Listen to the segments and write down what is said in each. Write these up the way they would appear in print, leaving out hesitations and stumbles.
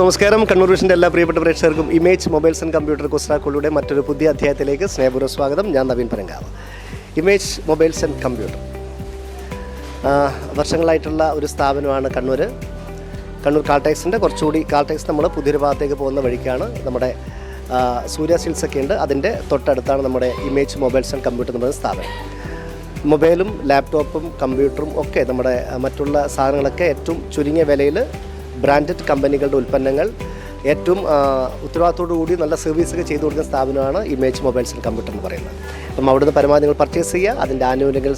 നമസ്കാരം. കണ്ണൂർ വിഷൻ്റെ എല്ലാ പ്രിയപ്പെട്ട പ്രേക്ഷകർക്കും ഇമേജ് മൊബൈൽസ് ആൻഡ് കമ്പ്യൂട്ടർ കുസ്രാക്കുള്ളിയുടെ മറ്റൊരു പുതിയ അധ്യായത്തിലേക്ക് സ്നേഹപൂർവ്വം സ്വാഗതം. ഞാൻ Naveen Parankav. Image mobiles and computer വർഷങ്ങളായിട്ടുള്ള ഒരു സ്ഥാപനമാണ് കണ്ണൂർ കാൾടെക്സിൻ്റെ. കുറച്ചുകൂടി കാൾടെക്സ് നമ്മൾ പുതിയൊരു ഭാഗത്തേക്ക് പോകുന്ന വഴിക്കാണ് നമ്മുടെ സൂര്യ സിൽസ് ഒക്കെ ഉണ്ട്. അതിൻ്റെ തൊട്ടടുത്താണ് നമ്മുടെ ഇമേജ് മൊബൈൽസ് ആൻഡ് കമ്പ്യൂട്ടർ എന്ന് പറയുന്ന സ്ഥാപനം. മൊബൈലും ലാപ്ടോപ്പും കമ്പ്യൂട്ടറും ഒക്കെ നമ്മുടെ മറ്റുള്ള സാധനങ്ങളൊക്കെ ഏറ്റവും ചുരുങ്ങിയ വിലയിൽ ബ്രാൻഡഡ് കമ്പനികളുടെ ഉൽപ്പന്നങ്ങൾ ഏറ്റവും ഉത്തരവാദിത്തോടു കൂടി നല്ല സർവീസൊക്കെ ചെയ്തു കൊടുക്കുന്ന സ്ഥാപനമാണ് ഇമേജ് മൊബൈൽസ് ആൻഡ് കമ്പ്യൂട്ടർ എന്ന് പറയുന്നത്. അപ്പം അവിടുന്ന് പരമാവധി നിങ്ങൾ പർച്ചേസ് ചെയ്യുക, അതിൻ്റെ ആനുകൂല്യങ്ങൾ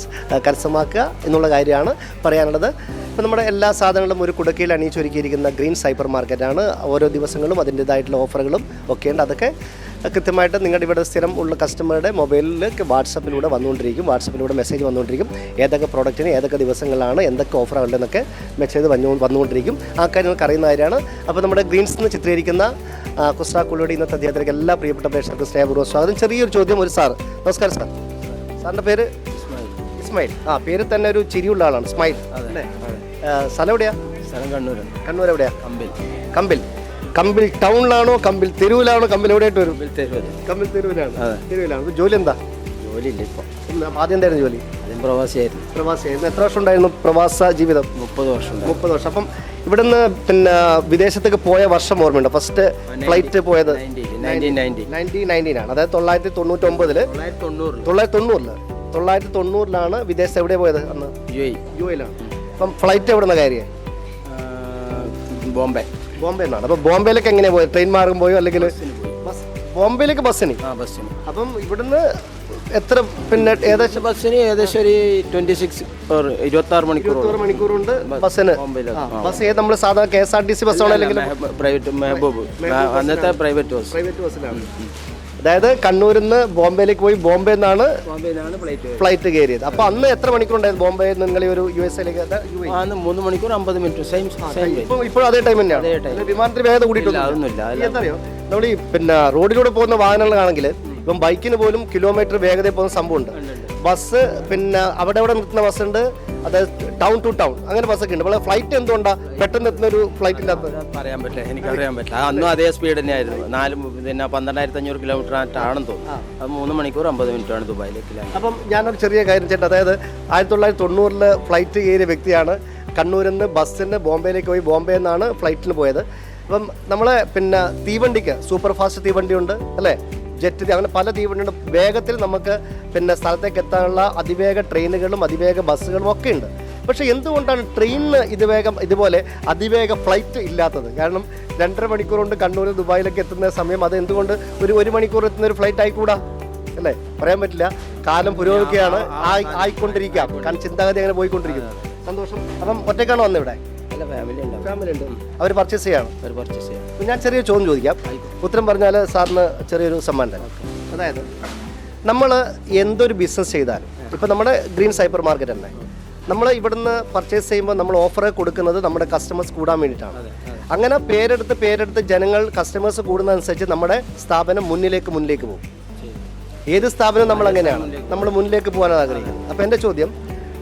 കരസ്ഥമാക്കുക എന്നുള്ള കാര്യമാണ് പറയാനുള്ളത്. ഇപ്പം നമ്മുടെ എല്ലാ സാധനങ്ങളും ഒരു കുടക്കീഴിൽ അണിയിച്ചൊരുക്കിയിരിക്കുന്ന ഗ്രീൻ സൈബർ മാർക്കറ്റാണ്. ഓരോ ദിവസങ്ങളും അതിൻ്റേതായിട്ടുള്ള ഓഫറുകളും ഒക്കെ ഉണ്ട്. അതൊക്കെ കൃത്യമായിട്ട് നിങ്ങളുടെ ഇവിടെ സ്ഥിരം ഉള്ള കസ്റ്റമറുടെ മൊബൈലിലേക്ക് വാട്സപ്പിലൂടെ വാട്സപ്പിലൂടെ മെസ്സേജ് വന്നുകൊണ്ടിരിക്കും. ഏതൊക്കെ പ്രോഡക്റ്റിന് ഏതൊക്കെ ദിവസങ്ങളിലാണ് എന്തൊക്കെ ഓഫറുകളുണ്ടെന്നൊക്കെ മെസ്സേജ് വന്നുകൊണ്ടിരിക്കും. ആ കാര്യം നിങ്ങൾക്ക് അറിയുന്ന കാര്യമാണ്. അപ്പോൾ നമ്മുടെ ഗ്രീൻസ് എന്ന് ചിത്രീകരിക്കുന്ന കുസ്രാക്കുള്ളിയുടെ ഇന്നത്തെ അദ്ദേഹത്തിലേക്ക് എല്ലാ പ്രിയപ്പെട്ട പ്രേക്ഷകർക്ക് സ്നേഹപൂർവ്വം സ്വാഗതം. ചെറിയൊരു ചോദ്യം ഒരു സാർ. നമസ്കാരം സാർ. സാറിൻ്റെ പേര് ഇസ്മായിൽ. പേര് തന്നെ ഒരു ചിരിയുള്ള ആളാണ്, സ്മൈൽ അല്ലേ? സ്ഥലം എവിടെയാണ്? സ്ഥലം കണ്ണൂരാണ്. കണ്ണൂർ എവിടെയാണ്? കമ്പിൽ ടൗണിലാണോ, കമ്പിൽ തെരുവിലാണോ? കമ്പിൽ എവിടെയായിട്ട് വരും? കമ്പിൽ തെരുവിലാണ്. ജോലി എന്താ? ജോലി ഇല്ല ഇപ്പോൾ. ആദ്യം എന്തായിരുന്നു ജോലി? ആദ്യം പ്രവാസിയായിരുന്നു. എത്ര വർഷം ഉണ്ടായിരുന്നു പ്രവാസ ജീവിതം? 30 വർഷം. അപ്പം ഇവിടുന്ന് പിന്നെ വിദേശത്തേക്ക് പോയ വർഷം ഓർമ്മയുണ്ടോ? ഫസ്റ്റ് ഫ്ലൈറ്റ് പോയത് 1990 ആണ്. അതായത് 1990 വിദേശത്ത് എവിടെ പോയത്? അന്ന് യുഎയിലാണ്. അപ്പം ഫ്ലൈറ്റ് എവിടെ നിന്നാണ് കയറിയത്? ബോംബെ എന്നാണ്. അപ്പോൾ ബോംബെയിലേക്ക് എങ്ങനെയാണ് പോയത്? ട്രെയിൻ മാർഗം പോയോ അല്ലെങ്കിൽ ബോംബെയിലേക്ക് ബസ്സിന്? അപ്പം ഇവിടുന്ന് എത്ര പിന്നെ ഏകദേശം ബസ്സിന് ഏകദേശം ഒരു 26 മണിക്കൂറുണ്ട് ബസ്സിന്. ബസ് ഏത് നമ്മൾ സാധാരണ KSRTC ബസ്സാണോ അല്ലെങ്കിൽ അന്നത്തെ പ്രൈവറ്റ് ബസ്സിലാണ്? അതായത് കണ്ണൂരിൽ നിന്ന് ബോംബെയിലേക്ക് പോയി ബോംബെ നിന്നാണ് ഫ്ലൈറ്റ് കയറിയത്. അപ്പൊ അന്ന് എത്ര മണിക്കൂറുണ്ടായിരുന്നു ബോംബെ നിങ്ങൾ ഒരു USA-ലേക്ക്? 3 മണിക്കൂർ 50 മിനിറ്റ്. ഇപ്പോഴും അതേ ടൈം തന്നെയാണ്. വിമാനത്തിന് വേഗത കൂടിയിട്ടൊന്നുമില്ല. നമ്മൾ ഈ പിന്നെ റോഡിലൂടെ പോകുന്ന വാഹനങ്ങളാണെങ്കിൽ ഇപ്പം ബൈക്കിന് പോലും കിലോമീറ്റർ വേഗതയിൽ പോകുന്ന സംഭവമുണ്ട്. ബസ് പിന്നെ അവിടെ നിർത്തുന്ന ബസ്സുണ്ട്, അതായത് ടൗൺ ടു ടൗൺ അങ്ങനെ ബസ്സൊക്കെ ഉണ്ട്. അപ്പോൾ ഫ്ലൈറ്റ് എന്തുകൊണ്ടാണ് പെട്ടെന്ന് എത്തുന്ന ഒരു ഫ്ലൈറ്റ് ഇല്ലാത്തത്? പറയാൻ പറ്റില്ല, എനിക്കറിയാൻ പറ്റില്ല. അന്നും അതേ സ്പീഡ് തന്നെയായിരുന്നു. 12,500 കിലോമീറ്റർ ആണെന്ന് തോന്നുന്നു. അത് 3 മണിക്കൂർ 50 മിനിറ്റാണ് ദുബായിലേക്ക്. അപ്പം ഞാനൊരു ചെറിയ കാര്യം ചേട്ടാ, അതായത് 1990 ഫ്ലൈറ്റ് കയറിയ വ്യക്തിയാണ്. കണ്ണൂരിൽ നിന്ന് ബസ്സിന് ബോംബെയിലേക്ക് പോയി ബോംബെ നിന്നാണ് ഫ്ലൈറ്റിന് പോയത്. അപ്പം നമ്മളെ പിന്നെ തീവണ്ടിക്ക് സൂപ്പർ ഫാസ്റ്റ് തീവണ്ടിയുണ്ട് അല്ലേ, ജെറ്റ്, അങ്ങനെ പല തീവണ്ടിയുണ്ട്. വേഗത്തിൽ നമുക്ക് പിന്നെ സ്ഥലത്തേക്ക് എത്താനുള്ള അതിവേഗ ട്രെയിനുകളും അതിവേഗ ബസ്സുകളും ഒക്കെ ഉണ്ട്. പക്ഷേ എന്തുകൊണ്ടാണ് ട്രെയിനിന് ഇതുപോലെ അതിവേഗ ഫ്ലൈറ്റ് ഇല്ലാത്തത്? കാരണം 2.5 മണിക്കൂർ കൊണ്ട് കണ്ണൂർ ദുബായിലേക്ക് എത്തുന്ന സമയം അത് എന്തുകൊണ്ട് ഒരു 1 മണിക്കൂർ എത്തുന്ന ഒരു ഫ്ലൈറ്റ് ആയിക്കൂടാ അല്ലേ? പറയാൻ പറ്റില്ല. കാലം പുരോഗമിക്കുകയാണ്, ആയിക്കൊണ്ടിരിക്കാം. കാരണം ചിന്താഗതി അങ്ങനെ പോയിക്കൊണ്ടിരിക്കുന്നു. സന്തോഷം. അപ്പം ഒറ്റയ്ക്കാണ് വന്നത് ഇവിടെ? ഫാമിലി ഉണ്ട്. അവർ പർച്ചേസ് ചെയ്യണം. ഞാൻ ചെറിയ ചോദ്യം ചോദിക്കാം, ഉത്തരം പറഞ്ഞാൽ സാറിന് ചെറിയൊരു സമ്മാനം തരാം. അതായത് നമ്മൾ എന്തൊരു ബിസിനസ് ചെയ്താലും, ഇപ്പം നമ്മുടെ ഗ്രീൻ സൈബർ മാർക്കറ്റ് തന്നെ നമ്മൾ ഇവിടുന്ന് പർച്ചേസ് ചെയ്യുമ്പോൾ നമ്മൾ ഓഫർ കൊടുക്കുന്നത് നമ്മുടെ കസ്റ്റമേഴ്സ് കൂടാൻ വേണ്ടിയിട്ടാണ്. അങ്ങനെ പേരെടുത്ത് ജനങ്ങൾ കസ്റ്റമേഴ്സ് കൂടുന്നതനുസരിച്ച് നമ്മുടെ സ്ഥാപനം മുന്നിലേക്ക് പോകും. ഏത് സ്ഥാപനം നമ്മൾ അങ്ങനെയാണ്, നമ്മൾ മുന്നിലേക്ക് പോകാനാണ് ആഗ്രഹിക്കുന്നത്. അപ്പോൾ എൻ്റെ ചോദ്യം,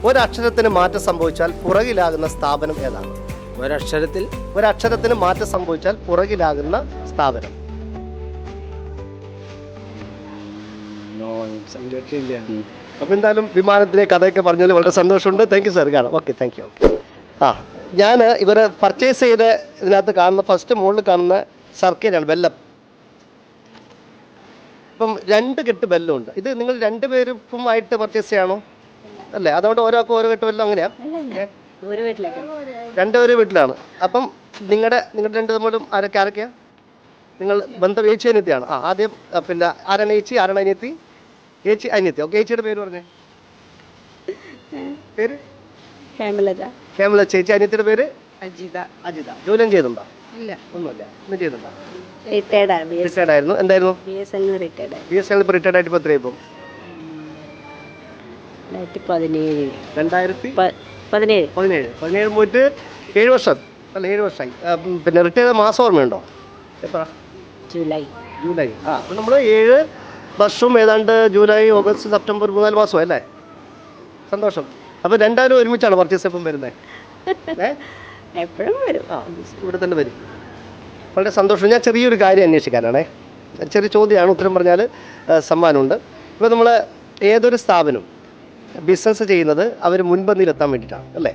ഒരക്ഷരത്തിന് മാറ്റം സംഭവിച്ചാൽ പുറകിലാകുന്ന സ്ഥാപനം ഏതാണ്? ഒരക്ഷരത്തിന് മാറ്റം സംഭവിച്ചാൽ പുറകിലാകുന്ന സ്ഥാപനം. അപ്പോൾ എന്തായാലും വിമാനത്തിലെ കഥയൊക്കെ പറഞ്ഞതിൽ വളരെ സന്തോഷമുണ്ട്. Thank you sir. കാണാം. Okay, thank you. ഞാൻ ഇവർ പർച്ചേസ് ചെയ്ത ഇതിനകത്ത് കാണുന്ന ഫസ്റ്റ് മുകളിൽ കാണുന്ന സർക്കിലാണ് ബെല്ലം. ഇപ്പം 2 കെട്ട് ബെല്ലുണ്ട്. ഇത് നിങ്ങൾ 2 പേരുമായിട്ട് പർച്ചേസ് ചെയ്യണോ അല്ലേ? അതുകൊണ്ട് ഓരോക്കും ഓരോ കെട്ട് ബെല്ലും അങ്ങനെയാണ്? 2 വീട്ടിലാണ്. അപ്പം നിങ്ങളുടെ 2 തമ്മിലും ആരൊക്കെയാ നിങ്ങൾ ബന്ധം? ഏച്ചി അനിയത്തിയാണ്. ആദ്യം പിന്നെ ആരാണ് ഏച്ചി, ആരാണ് അനിയത്തി? ഏച്ചി അനിയത്തി. ഓക്കെ, ഏച്ചിയുടെ പേര് പറഞ്ഞേ. പേര് ഹേമലത. ചേച്ചി അനിയത്തിയുടെ പേര് അജിത. ജോലിയും ചെയ്യുന്നുണ്ടോ? ഒന്നുമില്ല. ഒന്നും ചെയ്യുന്നുണ്ടോ? റിട്ടയർഡ് ആയിരുന്നു. എന്തായിരുന്നു? BSNL ഇപ്പോൾ റിട്ടയർഡ് ആയിട്ട് ഇപ്പോൾ എത്രയായി? ഇപ്പം 2017 പോയിട്ട് 7 വർഷം അല്ല, 7 വർഷമായി. പിന്നെ റിട്ടയർ ചെയ്ത മാസം ഓർമ്മയുണ്ടോ? എത്ര? ജൂലൈ. അപ്പം നമ്മൾ 7 വർഷവും ഏതാണ്ട് ജൂലൈ, ഓഗസ്റ്റ്, സെപ്റ്റംബർ 3-4 മാസം അല്ലേ? സന്തോഷം. അപ്പോൾ രണ്ടാലും ഒരുമിച്ചാണ് പർച്ചേസ് എപ്പം വരുന്നത്? എപ്പോഴും വരും. ഇവിടെ തന്നെ വരും. വളരെ സന്തോഷം. ഞാൻ ചെറിയൊരു കാര്യം അന്വേഷിക്കാനാണേ. ചെറിയ ചോദ്യമാണ്, ഉത്തരം പറഞ്ഞാൽ സമ്മാനമുണ്ട്. ഇപ്പോൾ നമ്മൾ ഏതൊരു സ്ഥാപനം ബിസിനസ് ചെയ്യുന്നത് അവർ മുൻപന്തിയിലെത്താൻ വേണ്ടിയിട്ടാണ് അല്ലേ?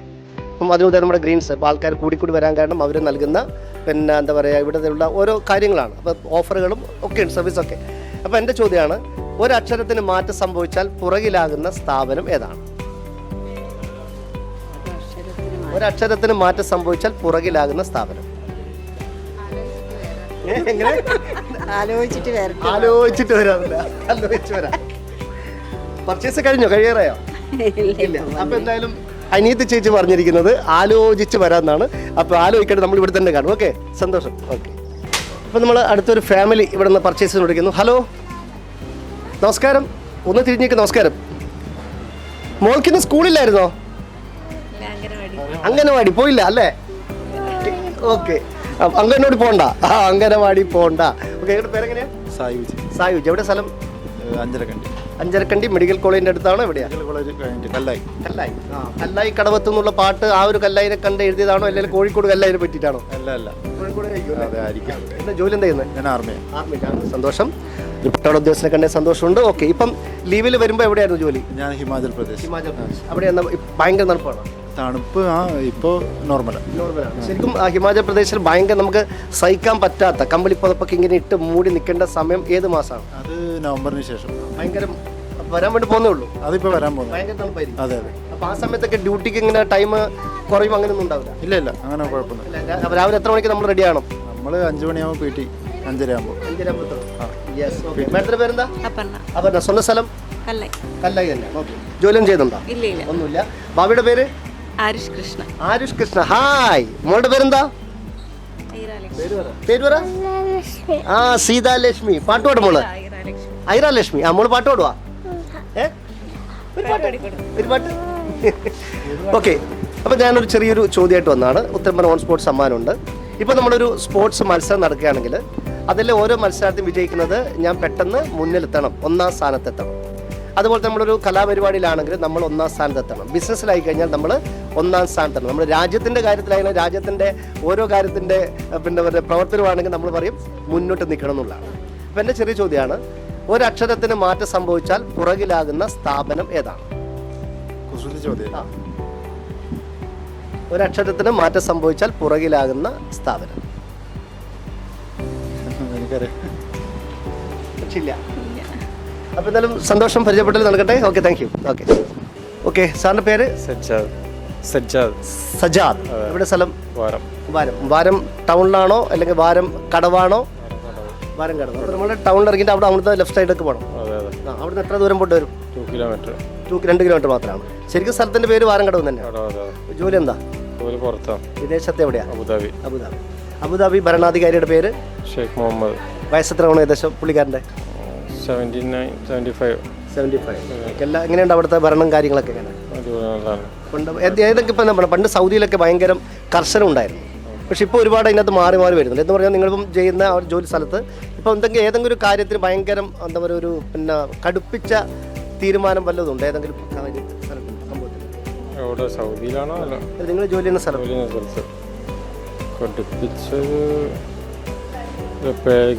അപ്പം അതിനുദാഹരണം നമ്മുടെ ഗ്രീൻസ്, ഇപ്പോൾ ആൾക്കാർ കൂടിക്കൂടി വരാൻ കാരണം അവർ നൽകുന്ന പിന്നെ എന്താ പറയുക ഇവിടെയുള്ള ഓരോ കാര്യങ്ങളാണ്. അപ്പോൾ ഓഫറുകളും ഒക്കെ ഉണ്ട്, സർവീസൊക്കെ. അപ്പോൾ എൻ്റെ ചോദ്യമാണ്, ഒരക്ഷരത്തിന് മാറ്റം സംഭവിച്ചാൽ പുറകിലാകുന്ന സ്ഥാപനം ഏതാണ്? ഒരക്ഷരത്തിന് മാറ്റം സംഭവിച്ചാൽ പുറകിലാകുന്ന സ്ഥാപനം. ആലോചിച്ചിട്ട് ആലോചിച്ചിട്ട് വരാറില്ല, ആലോചിച്ച് വരാം. പർച്ചേസ് കഴിഞ്ഞോ, കഴിയാറായോ? ഇല്ല. അപ്പൊ എന്തായാലും അനീതി ചേച്ചി പറഞ്ഞിരിക്കുന്നത് ആലോചിച്ച് വരാമെന്നാണ്. അപ്പോൾ ആലോചിക്കട്ടെ, നമ്മൾ ഇവിടെ തന്നെ കാണും. ഓക്കെ, സന്തോഷം. ഓക്കെ, അപ്പോൾ നമ്മൾ അടുത്തൊരു ഫാമിലി ഇവിടെ നിന്ന് പർച്ചേസിന് വിളിക്കുന്നു. ഹലോ, നമസ്കാരം. ഒന്ന് തിരിഞ്ഞേക്ക്. നമസ്കാരം. മോൾക്കിന്ന് സ്കൂളിലായിരുന്നോ? അംഗനവാടി പോയില്ല അല്ലേ? ഓക്കെ, അംഗനവാടി പോണ്ട. അംഗനവാടി പോണ്ട. ഓക്കെ, ഇവിടെ പേരെങ്ങനെയാ? സായുജ്. സായുജ്. എവിടെ സ്ഥലം? അഞ്ചരക്കണ്ടി. അഞ്ചരക്കണ്ടി മെഡിക്കൽ കോളേജിന്റെ അടുത്താണ്. എവിടെയാണ്? മെഡിക്കൽ കോളേജ് കഴിഞ്ഞിട്ട് കല്ലായി. കല്ലായി. കല്ലായി കടവത്ത് എന്നുള്ള പാട്ട് ആ ഒരു കല്ലായിനെ കണ്ട് എഴുതിയതാണോ, അല്ലെങ്കിൽ കോഴിക്കോട് കല്ലായിനെ പറ്റിയിട്ടാണോ? അല്ല, കോഴിക്കോട് അതെ ആയിരിക്കും. എന്താ ജോലി എന്താ ചെയ്യുന്നത്? ഞാൻ ആർമിയാണ്. ആർമിയിലാണ്. സന്തോഷം. റിട്ടയർഡ് ഉദ്യോഗസ്ഥനെ കണ്ടേ സന്തോഷമുണ്ട്. ഓക്കെ, ഇപ്പം ലീവിൽ വരുമ്പോൾ എവിടെയായിരുന്നു ജോലി? ഞാൻ ഹിമാചൽ പ്രദേശ്. ഹിമാചൽ പ്രദേശ്. അവിടെ ഭയങ്കര തണുപ്പാണ്. തണുപ്പ് ഇപ്പോൾ നോർമലാണ്. ശരിക്കും ഹിമാചൽ പ്രദേശിൽ ഭയങ്കര നമുക്ക് സഹിക്കാൻ പറ്റാത്ത കമ്പിളി പുതപ്പൊക്കെ ഇങ്ങനെ ഇട്ട് മൂടി നിൽക്കേണ്ട സമയം ഏത് മാസമാണ്? അത് നവംബറിന് ശേഷം. ഭയങ്കര വരാൻ വേണ്ടി പോകുന്നേ ഉള്ളൂ. അതിപ്പോൾ വരാൻ പോകുന്നു. ഭയങ്കര തണുപ്പായിരിക്കും. അതെ അതെ. അപ്പോൾ ആ സമയത്തൊക്കെ ഡ്യൂട്ടിക്ക് ഇങ്ങനെ ടൈം കുറയും, അങ്ങനെയൊന്നും ഉണ്ടാവില്ല? ഇല്ല, അങ്ങനെ കുഴപ്പമൊന്നുമില്ല. രാവിലെ എത്ര മണിക്ക് നമ്മൾ റെഡി ആവണം? നമ്മൾ 5 മണിയാകുമ്പോൾ PT 5:30 ആകുമ്പോൾ. 5:30 ആകുമ്പോൾ. പേരെന്താ? അപർണ. സ്വന്തം സ്ഥലം? കല്ലായി തന്നെ. ഓക്കെ, ജോലിയും ചെയ്യുന്നുണ്ടോ? ഒന്നുമില്ല. ഭാവിയുടെ പേര്? ആരുഷ് കൃഷ്ണ. ആരുഷ് കൃഷ്ണ. ഹായ്. മോളുടെ പേരെന്താ? പേര് പറ. ആ, സീതാലക്ഷ്മി. പാട്ട് പാടും മോള്? ഐറ ലക്ഷ്മി. ആ, മോള് പാട്ട് പാടുവാ? ഒരു പാട്ട്. ഓക്കെ, അപ്പോൾ ഞാനൊരു ചെറിയൊരു ചോദ്യമായിട്ട് വന്നതാണ്. ഉത്തരം ഓൺ സ്പോർട്സ് സമ്മാനമുണ്ട്. ഇപ്പോൾ നമ്മളൊരു സ്പോർട്സ് മത്സരം നടക്കുകയാണെങ്കിൽ അതിലെ ഓരോ മത്സരത്തിലും വിജയിക്കുന്നത് ഞാൻ പെട്ടെന്ന് മുന്നിലെത്തണം, 1ാം സ്ഥാനത്തെത്തണം. അതുപോലെ നമ്മളൊരു കലാപരിപാടിയിലാണെങ്കിൽ നമ്മൾ 1ാം സ്ഥാനത്തെത്തണം. ബിസിനസ്സിലായി കഴിഞ്ഞാൽ നമ്മൾ 1ാം സ്ഥാനത്തെത്തണം. നമ്മുടെ രാജ്യത്തിൻ്റെ കാര്യത്തിലായാലും രാജ്യത്തിൻ്റെ ഓരോ കാര്യത്തിൻ്റെ പിന്നെ പ്രവർത്തനമാണെങ്കിൽ നമ്മൾ പറയും മുന്നോട്ട് നിൽക്കണം എന്നുള്ളതാണ്. അപ്പോൾ എൻ്റെ ചെറിയ ചോദ്യമാണ്, ഒരക്ഷരത്തിന് മാറ്റം സംഭവിച്ചാൽ പുറകിലാകുന്ന സ്ഥാപനം ഏതാണ്? ചോദ്യം. ഒരക്ഷരത്തിന് മാറ്റം സംഭവിച്ചാൽ പുറകിലാകുന്ന സ്ഥാപനം. എനിക്കറിയാം. ഇല്ല. അപ്പോൾ എന്തായാലും സന്തോഷം, പരിചയപ്പെട്ടതിൽ നടക്കട്ടെ. Okay, thank U. ഓക്കെ, സാറിൻ്റെ പേര്? സജാദ്. എവിടെ സ്ഥലം? വാരം ടൗണിലാണോ അല്ലെങ്കിൽ വാരം കടവാണോ? വാരം കടവ്. അപ്പോൾ നമ്മൾ ടൗണിൽ ഇറങ്ങിയിട്ട് അവിടുത്തെ ലെഫ്റ്റ് സൈഡിലേക്ക് പോകണം. അവിടുന്ന് എത്ര ദൂരം പോയിട്ട് വരും? 2 കിലോമീറ്റർ മാത്രമാണ്. ശരിക്കും സ്ഥലത്തിൻ്റെ പേര് വാരം കടവ് തന്നെയാണ്. ജോലി എന്താ? വിദേശത്ത് എവിടെയാണ്? അബുദാബി. ഭരണാധികാരിയുടെ പേര്? ഷെയ്ഖ് മുഹമ്മദ്. വയസ്സെത്രയാണ് ഏകദേശം പുള്ളിക്കാരൻ്റെ? 75. എല്ലാം എങ്ങനെയുണ്ട് അവിടുത്തെ ഭരണം കാര്യങ്ങളൊക്കെ? എങ്ങനെ ഏതൊക്കെ ഇപ്പം എന്താ പണ്ട് സൗദിയിലൊക്കെ ഭയങ്കര കർശനം ഉണ്ടായിരുന്നു. പക്ഷെ ഇപ്പോൾ ഒരുപാട് അതിനകത്ത് മാറി വരുന്നുണ്ട്. എന്ന് പറഞ്ഞാൽ നിങ്ങളിപ്പം ചെയ്യുന്ന ആ ഒരു ജോലി സ്ഥലത്ത് ഇപ്പോൾ ഏതെങ്കിലും ഒരു കാര്യത്തിന് ഭയങ്കര എന്താ പറയുക ഒരു പിന്നെ കടുപ്പിച്ച തീരുമാനം വല്ലതും ഉണ്ട് ഏതെങ്കിലും സംഭവത്തിൽ? സൗദിയിലാണോ നിങ്ങൾ ജോലി ചെയ്യുന്ന സ്ഥലം?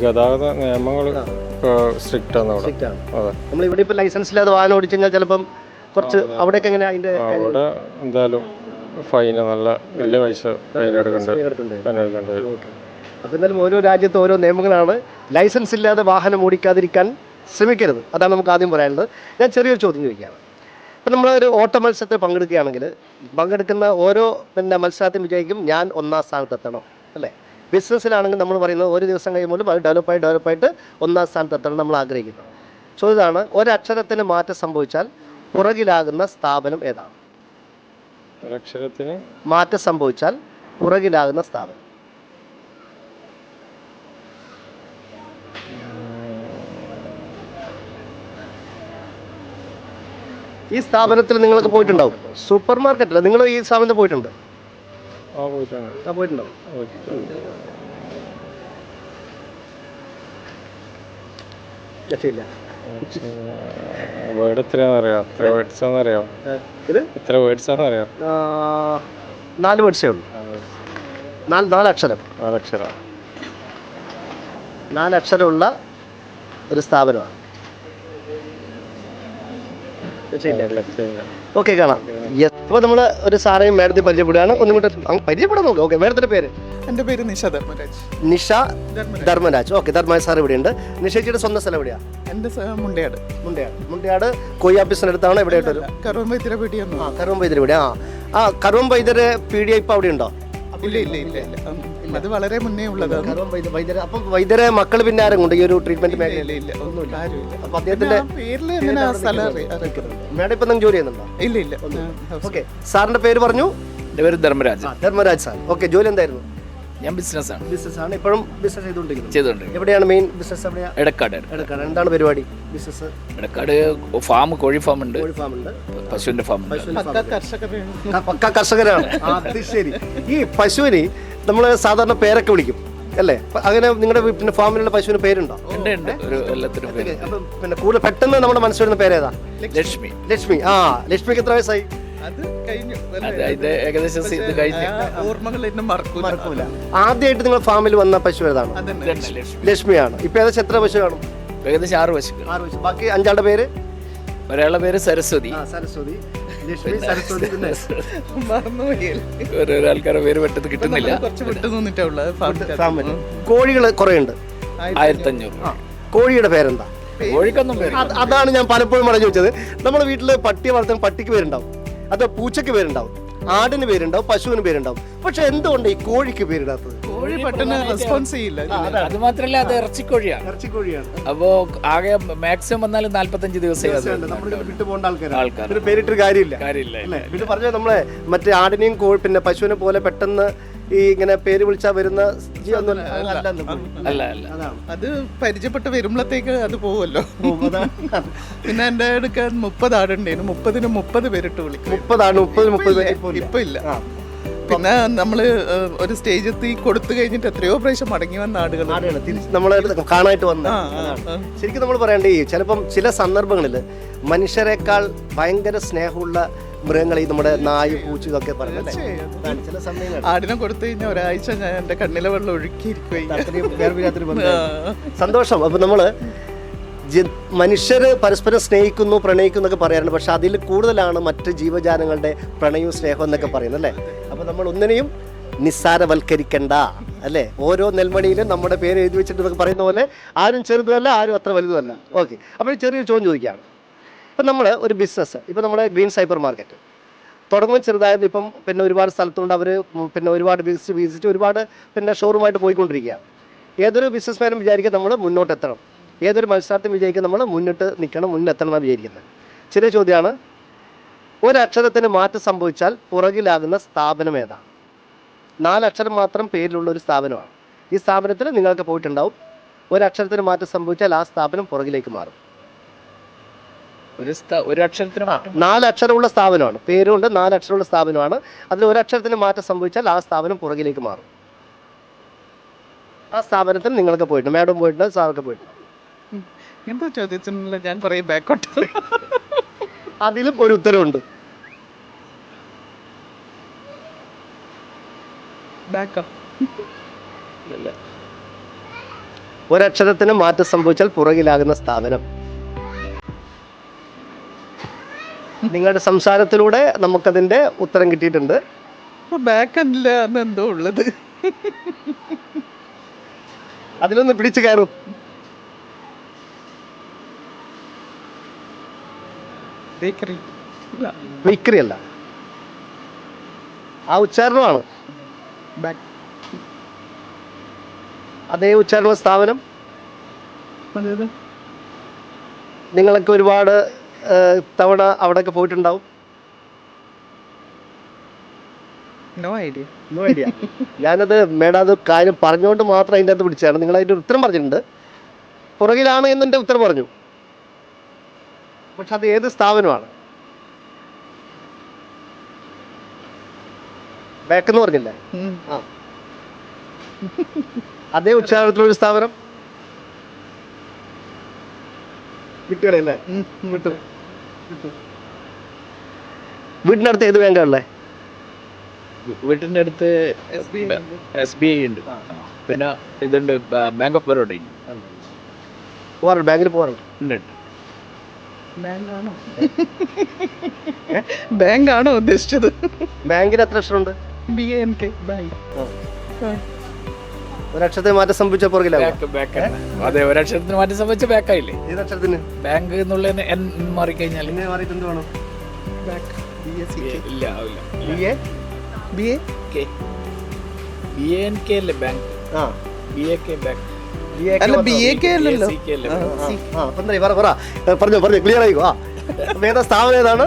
ഗതാഗത നിയമങ്ങൾ സ്ട്രിക്റ്റ് ആണ്. നമ്മൾ ഇവിടെ ഇപ്പോൾ ലൈസൻസ് ഇല്ലാതെ വാഹനം ഓടിച്ചു കഴിഞ്ഞാൽ ചിലപ്പം കുറച്ച് അവിടെയൊക്കെ എങ്ങനെ അതിൻ്റെ അവിടെ എന്തായാലും ഫൈന് നല്ല വലിയ പൈസ ഫൈൻ എടുക്കേണ്ടി വരും. അപ്പോൾ എന്തായാലും ഓരോ രാജ്യത്ത് ഓരോ നിയമങ്ങളാണ്. ലൈസൻസ് ഇല്ലാതെ വാഹനം ഓടിക്കാതിരിക്കാൻ ശ്രമിക്കരുത്, അതാണ് നമുക്ക് ആദ്യം പറയാനുള്ളത്. ഞാൻ ചെറിയൊരു ചോദ്യം ചോദിക്കുകയാണ്. ഇപ്പം നമ്മളൊരു ഓട്ട മത്സരത്തിൽ പങ്കെടുക്കുകയാണെങ്കിൽ പങ്കെടുക്കുന്ന ഓരോ പിന്നെ മത്സരത്തിൽ വിജയിക്കും ഞാൻ 1ാം സ്ഥാനത്തെത്തണം അല്ലേ? ബിസിനസ്സിലാണെങ്കിൽ നമ്മൾ പറയുന്നത് ഒരു ദിവസം കഴിയുമ്പോഴും അത് ഡെവലപ്പായിട്ട് 1ാം സ്ഥാനത്തെത്തണം നമ്മൾ ആഗ്രഹിക്കുന്നു. ചോദ്യമാണ്, ഒരക്ഷരത്തിന് മാറ്റം സംഭവിച്ചാൽ പുറകിലാകുന്ന സ്ഥാപനം ഏതാണ്? ഒരക്ഷരത്തിന് മാറ്റം സംഭവിച്ചാൽ പുറകിലാകുന്ന സ്ഥാപനം. ഈ സ്ഥാപനത്തിൽ നിങ്ങൾക്ക് പോയിട്ടുണ്ടാവും. സൂപ്പർ മാർക്കറ്റില്ല, നിങ്ങൾ ഈ സ്ഥാപനത്തിൽ പോയിട്ടുണ്ട്? പോയിട്ടുണ്ടാവും. രക്ഷയില്ല. വേർഡ് എത്രയാണെന്നറിയാം? എത്ര വേർഡ്സ് ആണെന്നറിയാം? 4 വേർഡ്സേ ഉള്ളൂ. 4 അക്ഷരം. 4 അക്ഷരമുള്ള ഒരു സ്ഥാപനമാണ്. ഓക്കെ, കാണാം. യെസ്. അപ്പോൾ നമ്മൾ ഒരു സാറേയും മാഡത്തെ പരിചയപ്പെടുകയാണ്. ഒന്നും കൂടെ പരിചയപ്പെടാൻ നോക്കാം. ഓക്കെ, മാഡത്തിൻ്റെ പേര്? എൻ്റെ പേര് നിഷ ധർമ്മരാജ്. നിഷ ധർമ്മരാജ്. ഓക്കെ, ധർമ്മരാജ് സാർ ഇവിടെയുണ്ട്. നിഷയുടെ സ്വന്തം സ്ഥലം എവിടെയാണ്? എൻ്റെ മുണ്ടയാട്. മുണ്ടയാട് കൊയ്യാപ്പീസിനടുത്താണ്. എവിടെ ആയിട്ട് വരും? കറുവമ്പൈത്തിര പീടിയൊന്നും. കറുവമ്പൈതര ഇവിടെ. കറുവമ്പൈതര പീടിയ ഇപ്പം അവിടെ ഉണ്ടോ? ഇല്ല. അത് വളരെ മുന്നേ ഉള്ളതാണ്. അപ്പം വൈദ്യരെ മക്കൾ പിന്നെ ആരും കൊണ്ട് ഈ ഒരു ട്രീറ്റ്മെന്റ് മേഖലയിൽ? ഇല്ല, ആരുമില്ല. അപ്പൊ അദ്ദേഹത്തിന്റെ പേരിൽ എങ്ങനെ ആ സ്ഥലം അറിയിക്കുന്നത്? മേഡം ഇപ്പം ജോലി ചെയ്യുന്നുണ്ടോ? ഇല്ല. ഓക്കെ, സാറിന്റെ പേര് പറഞ്ഞു? എൻ്റെ പേര് ധർമ്മരാജ്. ധർമ്മരാജ് സാർ. ഓക്കെ, ജോലി എന്തായിരുന്നു? ഞാൻ ബിസിനസ്സാണ് ബിസിനസ്സാണ്. ഇപ്പോഴും ബിസിനസ് ചെയ്തുകൊണ്ടിരിക്കുന്നത്? ചെയ്തുകൊണ്ടിരിക്കുന്നത്. എവിടെയാണ് മെയിൻ ബിസിനസ്? എവിടെയാണ്? എടക്കാട്. എന്താണ് പരിപാടി? ബിസിനസ് എടക്കാട് ഫാം, കോഴി ഫാം ഉണ്ട്, കോഴി ഫാം ഉണ്ട്, പശുവിൻ്റെ ഫാം ഉണ്ട്. പക്ക കർഷകരാണ്. അത് ശരി. ഈ പശുവിന് നമ്മൾ സാധാരണ പേരൊക്കെ വിളിക്കും അല്ലേ? അങ്ങനെ നിങ്ങളുടെ പിന്നെ ഫാമിലുള്ള പശുവിന് പേരുണ്ടോ? ഉണ്ട്. ഒരു എല്ലാത്തിനും പേര്. അപ്പം പിന്നെ കൂടുതൽ പെട്ടെന്ന് നമ്മുടെ മനസ്സിൽ വരുന്ന പേരേതാ? ലക്ഷ്മി. ലക്ഷ്മിക്ക് എത്ര വയസ്സായി? അത് കഴിഞ്ഞു. അതിന്റെ ഏകദേശം ഇത് കഴിഞ്ഞ് ഓർമ്മകൾ എന്നെ മറക്കൂല. ആദ്യമായിട്ട് നിങ്ങൾ ഫാമിൽ വന്ന പശു ഏതാണ്? ലക്ഷ്മി. ലക്ഷ്മിയാണ്. ഇപ്പൊ ഏകദേശം എത്ര പശു കാണും? ഏകദേശം 6 പശുക്കൾ. 6 പശു. ബാക്കി 5 പേര്? ഒരാളുടെ പേര് സരസ്വതി. സരസ്വതി, ലക്ഷ്മി, സരസ്വതി. ഓരോരാൾക്കാരുടെ പേര് പെട്ടെന്ന് കിട്ടുന്നില്ല. കുറച്ച് വിട്ടു നിന്നിട്ടേ ഉള്ളത്. കോഴികൾ കുറെ ഉണ്ട്. 1500. കോഴിയുടെ പേരെന്താ? കോഴിക്കൊന്നും പേര്. അതാണ് ഞാൻ പലപ്പോഴും പറഞ്ഞു ചോദിച്ചത്. നമ്മുടെ വീട്ടില് പട്ടിയെ വളർത്തുന്ന പട്ടിക്ക് പേരുണ്ടാവും, അത് പൂച്ചയ്ക്ക് പേരുണ്ടാവും, ആടിന് പേരുണ്ടാവും, പശുവിന് പേരുണ്ടാവും. പക്ഷെ എന്തുകൊണ്ട് ഈ കോഴിക്ക് പേരിടാത്തത്? കോഴി പെട്ടെന്ന് റെസ്പോൺസ് ചെയ്യില്ല. അത് മാത്രല്ല, അത് ഇറച്ചിക്കോഴിയാണ്. അപ്പോ ആകെ മാക്സിമം വന്നാലും 45 ദിവസമേ ആൾക്കാർ പേരിട്ട് കാര്യമില്ല. പിന്നെ പറഞ്ഞ നമ്മളെ മറ്റേ ആടിനെയും പിന്നെ പശുവിനെ പോലെ പെട്ടെന്ന് ഈ ഇങ്ങനെ പേര് വിളിച്ചാൽ വരുന്ന അല്ല. അത് പരിചയപ്പെട്ട് വരുമ്പോഴത്തേക്ക് അത് പോവുമല്ലോ. പിന്നെ എൻ്റെ അടുക്കാൻ 30 ആടുണ്ടായിരുന്നു. 30-ന് 30 പേരിട്ട് വിളിക്കും. 30 ആണ്. 30 ഇപ്പൊ ഇല്ല. പിന്നെ നമ്മള് ഒരു സ്റ്റേജ് എത്തി കൊടുത്തു കഴിഞ്ഞിട്ട് എത്രയോ പ്രാവശ്യം മടങ്ങി വന്ന ആടുകൾ നമ്മളെ കാണാനായിട്ട് വന്ന. ശരിക്കും നമ്മൾ പറയണ്ടേ, ചിലപ്പം ചില സന്ദർഭങ്ങളിൽ മനുഷ്യരെക്കാൾ ഭയങ്കര സ്നേഹമുള്ള മൃഗങ്ങളെ നമ്മുടെ നായ്, പൂച്ച ഇതൊക്കെ പറയുന്നത് ചില സമയങ്ങൾ. ആടിനെ കൊടുത്തു കഴിഞ്ഞാൽ ഒരാഴ്ച ഞാൻ എൻ്റെ കണ്ണിലെ വെള്ളം ഒഴുക്കിയിരിക്കും. സന്തോഷം. അപ്പൊ നമ്മള് മനുഷ്യർ പരസ്പരം സ്നേഹിക്കുന്നു, പ്രണയിക്കുന്നു എന്നൊക്കെ പറയാറുണ്ട്. പക്ഷെ അതിൽ കൂടുതലാണ് മറ്റ് ജീവജാലങ്ങളുടെ പ്രണയവും സ്നേഹവും എന്നൊക്കെ പറയുന്നത് അല്ലേ? അപ്പൊ നമ്മൾ ഒന്നിനെയും നിസ്സാരവൽക്കരിക്കണ്ട അല്ലേ? ഓരോ നെൽമണിയിലും നമ്മുടെ പേര് എഴുതി വെച്ചിട്ട് എന്നൊക്കെ പറയുന്ന പോലെ ആരും ചെറുതുമല്ല, ആരും അത്ര വലുതുമല്ല. ഓക്കെ, അപ്പോൾ ചെറിയൊരു ചോദ്യം ചോദിക്കുകയാണ്. ഇപ്പം നമ്മൾ ഒരു ബിസിനസ്, ഇപ്പം നമ്മുടെ ഗ്രീൻ സൈബർ മാർക്കറ്റ് തുടങ്ങുമ്പോൾ ചെറുതായത് ഇപ്പം പിന്നെ ഒരുപാട് സ്ഥലത്തുകൊണ്ട് അവർ പിന്നെ ഒരുപാട് വിസിറ്റ് ഒരുപാട് പിന്നെ ഷോറൂമായിട്ട് പോയിക്കൊണ്ടിരിക്കുകയാണ്. ഏതൊരു ബിസിനസ്മാനും വിചാരിക്കുക നമ്മൾ മുന്നോട്ടെത്തണം, ഏതൊരു മത്സരത്തിനും വിജയിക്കുക നമ്മൾ മുന്നിട്ട് നിൽക്കണം, മുന്നിലെത്തണം എന്നാണ് വിചാരിക്കുന്നത്. ചെറിയ ചോദ്യമാണ്, ഒരക്ഷരത്തിന് മാറ്റം സംഭവിച്ചാൽ പുറകിലാകുന്ന സ്ഥാപനം ഏതാണ്? 4 അക്ഷരം മാത്രം പേരിലുള്ള ഒരു സ്ഥാപനമാണ്. ഈ സ്ഥാപനത്തിൽ നിങ്ങൾക്ക് പോയിട്ടുണ്ടാവും. ഒരക്ഷരത്തിന് മാറ്റം സംഭവിച്ചാൽ ആ സ്ഥാപനം പുറകിലേക്ക് മാറും. ഒരു അക്ഷരത്തിന് 4 അക്ഷരമുള്ള സ്ഥാപനമാണ്, പേരുകൊണ്ട് 4 അക്ഷരമുള്ള സ്ഥാപനമാണ്. അതിൽ ഒരക്ഷരത്തിന് മാറ്റം സംഭവിച്ചാൽ ആ സ്ഥാപനം പുറകിലേക്ക് മാറും. ആ സ്ഥാപനത്തിൽ നിങ്ങൾക്ക് പോയിട്ടുണ്ട്, മാഡം പോയിട്ടുണ്ട്, സാറൊക്കെ പോയിട്ടുണ്ട്. എന്താ ചോദിച്ചിട്ടുള്ള ഞാൻ പറയും ബാക്കോട്ട്. അതിലും ഒരു ഉത്തരവുണ്ട്. ഒരക്ഷരത്തിന് മാറ്റം സംഭവിച്ചാൽ പുറകിലാകുന്ന സ്ഥാപനം. നിങ്ങളുടെ സംസാരത്തിലൂടെ നമുക്കതിന്റെ ഉത്തരം കിട്ടിയിട്ടുണ്ട്. ബാക്കല്ല എന്തോ ഉള്ളത്. അതിലൊന്ന് പിടിച്ചു കയറും. ബേക്കറി അല്ല, ആ ഉച്ചാരണമാണ്. അതേ ഉച്ചാരണ സ്ഥാപനം. നിങ്ങളൊക്കെ ഒരുപാട് തവണ അവിടെയൊക്കെ പോയിട്ടുണ്ടാവും. No idea. ഞാനത് മേഡം അത് കാര്യം പറഞ്ഞുകൊണ്ട് മാത്രം അതിൻ്റെ അകത്ത് പിടിച്ചതാണ്. നിങ്ങൾ അതിൻ്റെ ഉത്തരം പറഞ്ഞിട്ടുണ്ട്, പുറകിലാണ് എന്നെ ഉത്തരം പറഞ്ഞു. പക്ഷെ അത് ഏത് സ്ഥാപനമാണ്? ബാക്കെന്ന് പറഞ്ഞില്ലേ? ആ, അതേ ഉച്ചാരണത്തിലൊരു സ്ഥാപനം. വിട്ടുകളയല്ലേ? വീട്ടിനടുത്ത് ഏത് ബാങ്കാണല്ലേ? വീട്ടിൻ്റെ അടുത്ത് SBI ഉണ്ട്, പിന്നെ ഇതുണ്ട് ബാങ്ക് ഓഫ് ബറോഡ പോകാറുണ്ട്, ബാങ്കിൽ പോകാറുണ്ട്. ഉണ്ട്. ബാങ്കാണോ ഉദ്ദേശിച്ചത്? ബാങ്കിന് എത്ര അക്ഷരമുണ്ട്? BANK bank. ഒരക്ഷരത്തിന് മാറ്റം സംഭവിച്ച പുറകിലാവും. ബാക്ക് അതെ, ഒരക്ഷരത്തിന് മാറ്റി സംബന്ധിച്ച ബാക്കായില്ലേ? ഏത് അക്ഷരത്തിന് ബാങ്ക് എന്നുള്ള N മാറിക്കഴിഞ്ഞാൽ എങ്ങനെ മാറിയിട്ട് എന്ത് വേണം? ഇല്ല ആവില്ല. BA BANK അല്ലേ ബാങ്ക്? ആ BAK ബാങ്ക്. അല്ല BAK അല്ലല്ലോ. BACK അല്ലേ? പറഞ്ഞു ക്ലിയർ ആയിക്കോ. ആ ഏതാ സ്ഥാപനം ഏതാണ്?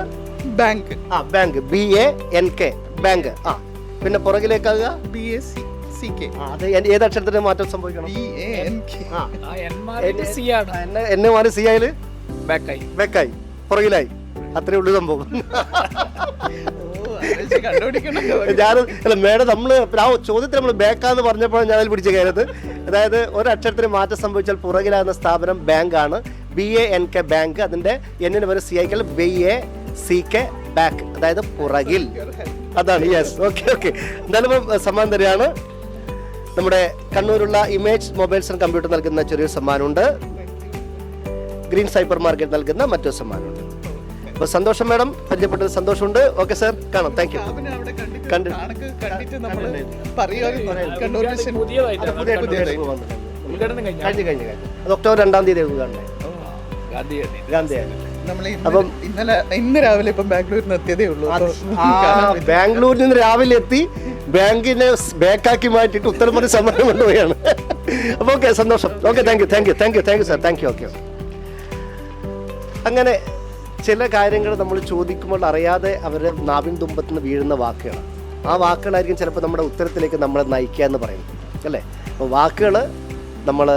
ബാങ്ക്. ആ ബാങ്ക്, BANK ബാങ്ക്. ആ പിന്നെ പുറകിലേക്കാകുക BACK. അത് ഏത് അക്ഷരത്തിന് മാറ്റം സംഭവിക്കണം? BANK. ആ ആ N മാറിയിട്ട് C ആണ്. എന്നെ മാറി സി ആയാല് ബാക്കായി. ബാക്കായി, പുറകിലായി. അത്രേ ഉള്ളൂ സംഭവം. ഞാൻ അല്ല മേഡം, നമ്മള് ആ ചോദ്യത്തിൽ നമ്മൾ ബാക്കാന്ന് പറഞ്ഞപ്പോഴാണ് ഞാൻ അതിൽ പിടിച്ച കാര്യത്ത്. അതായത് ഒരക്ഷരത്തിന് മാറ്റം സംഭവിച്ചാൽ പുറകിലാകുന്ന സ്ഥാപനം ബാങ്കാണ്. BANK bank. അതിന്റെ എന്നിന് വരെ CIK BACK ബാക്ക്, അതായത് പുറകിൽ. അതാണ്. Yes, okay. എന്തായാലും സമ്മാനം തരികയാണ്. നമ്മുടെ കണ്ണൂരുള്ള ഇമേജ് മൊബൈൽസ് ആൻഡ് കമ്പ്യൂട്ടർ നൽകുന്ന ചെറിയൊരു സമ്മാനമുണ്ട്. ഗ്രീൻ സൈബർ മാർക്കറ്റ് നൽകുന്ന മറ്റൊരു സമ്മാനമുണ്ട്. അപ്പോൾ സന്തോഷം മാഡം, പരിചയപ്പെട്ടത് സന്തോഷമുണ്ട്. ഓക്കെ സാർ, കാണാം. Thank you. കഴിഞ്ഞു. അത് ഒക്ടോബർ 2-ാം തീയതി കാണണേ. ഗാന്ധിയാണ്. അപ്പം ഇന്ന് രാവിലെ ഇപ്പം ബാംഗ്ലൂരിൽ എത്തിയതേ ഉള്ളൂ. ബാംഗ്ലൂരിൽ നിന്ന് രാവിലെ എത്തി ബാങ്കിനെ ബാക്കാക്കി മാറ്റിയിട്ട് ഉത്തരമതി സമ്മാനം കൊണ്ടുപോയാണ്. അപ്പോൾ ഓക്കെ, സന്തോഷം. Okay, thank you sir, thank you. Okay. അങ്ങനെ ചില കാര്യങ്ങൾ നമ്മൾ ചോദിക്കുമ്പോൾ അറിയാതെ അവർ നാവിൻ തുമ്പത്ത് നിന്ന് വീഴുന്ന വാക്കുകളാണ്. ആ വാക്കുകളായിരിക്കും ചിലപ്പോൾ നമ്മുടെ ഉത്തരത്തിലേക്ക് നമ്മളെ നയിക്കുക എന്ന് പറയുന്നത്, അല്ലേ? അപ്പോൾ വാക്കുകൾ നമ്മൾ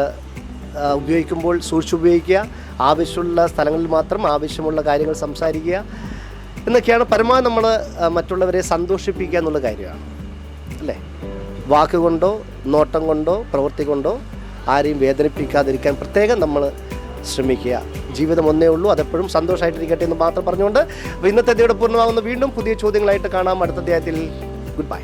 ഉപയോഗിക്കുമ്പോൾ സൂക്ഷിച്ചുപയോഗിക്കുക, ആവശ്യമുള്ള സ്ഥലങ്ങളിൽ മാത്രം ആവശ്യമുള്ള കാര്യങ്ങൾ സംസാരിക്കുക എന്നൊക്കെയാണ് പരമാവധി നമ്മൾ മറ്റുള്ളവരെ സന്തോഷിപ്പിക്കുക എന്നുള്ള കാര്യമാണ്, അല്ലേ? വാക്കുകൊണ്ടോ നോട്ടം കൊണ്ടോ പ്രവൃത്തി കൊണ്ടോ ആരെയും വേദനിപ്പിക്കാതിരിക്കാൻ പ്രത്യേകം നമ്മൾ ശ്രമിക്കുക. ജീവിതം ഒന്നേ ഉള്ളൂ, അതെപ്പോഴും സന്തോഷമായിട്ടിരിക്കട്ടെ എന്ന് മാത്രം പറഞ്ഞുകൊണ്ട് ഇന്നത്തെ അധ്യായം പൂർണ്ണമാകുന്നു. വീണ്ടും പുതിയ ചോദ്യങ്ങളായിട്ട് കാണാം അടുത്ത അധ്യായത്തിൽ. Good bye.